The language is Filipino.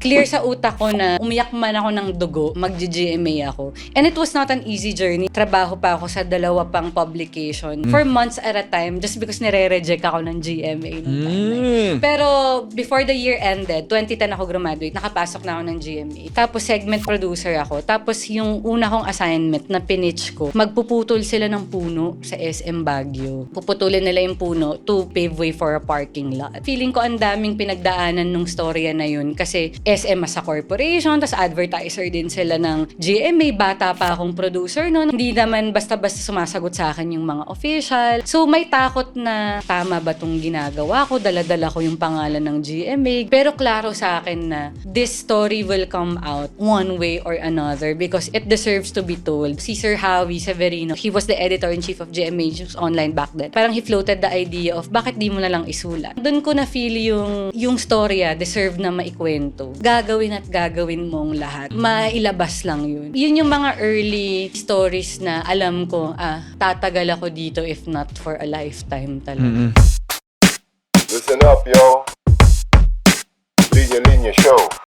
clear sa utak ko na umiyak man ako ng dugo, mag-GMA ako. And it was not an easy journey. Trabaho pa ako sa 2 pang publication for months at a time just because nire-reject ako ng GMA nung time na yun. Pero before the year ended, 2010 ako graduate, nakapasok na ako ng GMA. Tapos segment producer ako. Tapos yung una kong assignment na pinitch ko, magpuputol sila ng puno sa SM Baguio. Puputulin nila yung puno to pave way for a parking lot. Feeling ko ang daming pinagdaanan nung storya na yun kasi SM as a corporation, tas advertiser din sila ng GMA. Bata pa akong producer noon. Hindi naman basta-basta sumasagot sa akin yung mga official. So may takot na tama ba tong ginagawa ko? Dala-dala ko yung pangalan ng GMA. Pero klaro sa akin na this story will come out one way or another because it deserves to be told. Si Sir Howie Severino, he was the editor-in-chief of GMA News Online back then. Parang he floated the idea of bakit di mo na lang isulat. Doon ko na feel yung storya deserve na maikwento. Gagawin at gagawin mong lahat. Mailabas lang yun. Yun yung mga early stories na alam ko, tatagal ako dito if not for a lifetime talaga. Listen up, yo. Linya Linya Show.